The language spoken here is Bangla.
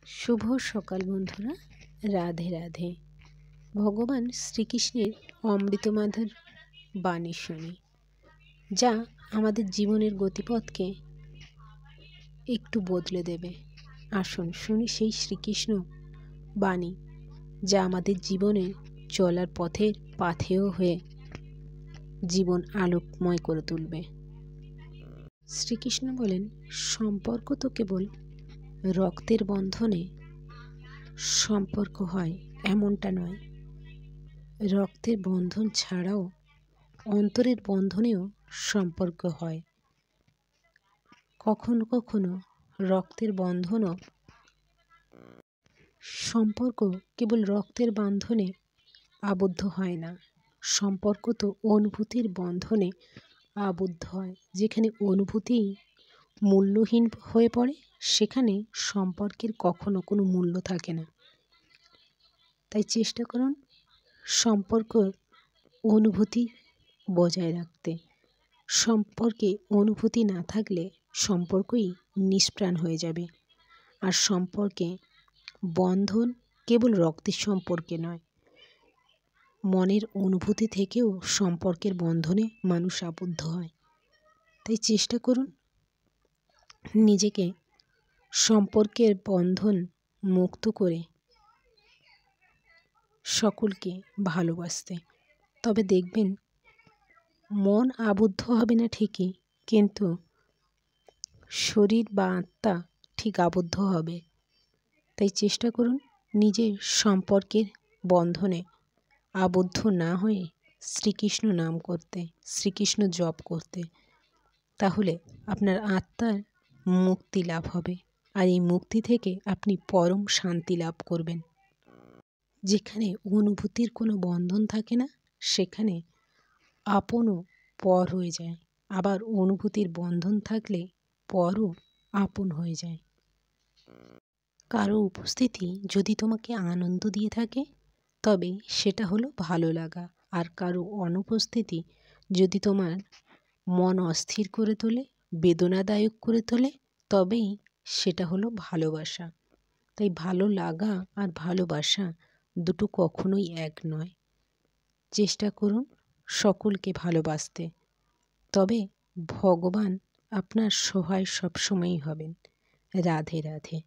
শুভ সকাল বন্ধুরা, রাধে রাধে। ভগবান শ্রীকৃষ্ণের অমৃতমাধার বাণী শুনি, যা আমাদের জীবনের গতিপথকে একটু বদলে দেবে। আসুন শুনি সেই শ্রীকৃষ্ণ বাণী, যা আমাদের জীবনের চলার পথের পাথেয় হয়ে জীবন আলোকময় করে তুলবে। শ্রীকৃষ্ণ বলেন, সম্পর্ক তো কেবল রক্তের বন্ধনে সম্পর্ক হয় এমনটা নয়, রক্তের বন্ধন ছাড়াও অন্তরের বন্ধনেও সম্পর্ক হয়। কখনো কখনো রক্তের বন্ধনও সম্পর্ক কেবল রক্তের বন্ধনে আবদ্ধ হয় না, সম্পর্ক তো অনুভূতির বন্ধনে আবদ্ধ হয়। যেখানে অনুভূতি মূল্যহীন হয়ে পড়ে, সেখানে সম্পর্কের কখনো কোনো মূল্য থাকে না। তাই চেষ্টা করুন সম্পর্ক অনুভূতি বজায় রাখতে। সম্পর্কে অনুভূতি না থাকলে সম্পর্কই নিষ্প্রাণ হয়ে যাবে। আর সম্পর্কে বন্ধন কেবল রক্তের সম্পর্কে নয়, মনের অনুভূতি থেকেও সম্পর্কের বন্ধনে মানুষ আবদ্ধ হয়। তাই চেষ্টা করুন নিজেকে সম্পর্কের বন্ধন মুক্ত করে সকলকে ভালোবাসতে। তবে দেখবেন মন আবদ্ধ হবে না ঠিকই, কিন্তু শরীর বা আত্মা ঠিক আবদ্ধ হবে। তাই চেষ্টা করুন নিজের সম্পর্কের বন্ধনে আবদ্ধ না হয়ে শ্রীকৃষ্ণ নাম করতে, শ্রীকৃষ্ণ জপ করতে। তাহলে আপনার আত্মার মুক্তি লাভ হবে, আর এই মুক্তি থেকে আপনি পরম শান্তি লাভ করবেন। যেখানে অনুভূতির কোনো বন্ধন থাকে না, সেখানে আপনও পর হয়ে যায়। আবার অনুভূতির বন্ধন থাকলে পরও আপন হয়ে যায়। কারো উপস্থিতি যদি তোমাকে আনন্দ দিয়ে থাকে, তবে সেটা হলো ভালো লাগা। আর কারো অনুপস্থিতি যদি তোমার মন অস্থির করে তোলে, বেদনাদায়ক করে তোলে, তবেই সেটা হলো ভালোবাসা। তাই ভালো লাগা আর ভালোবাসা দুটো কখনোই এক নয়। চেষ্টা করুন সকলকে ভালোবাসতে, তবে ভগবান আপনার সহায় সবসময়ই হবেন। রাধে রাধে।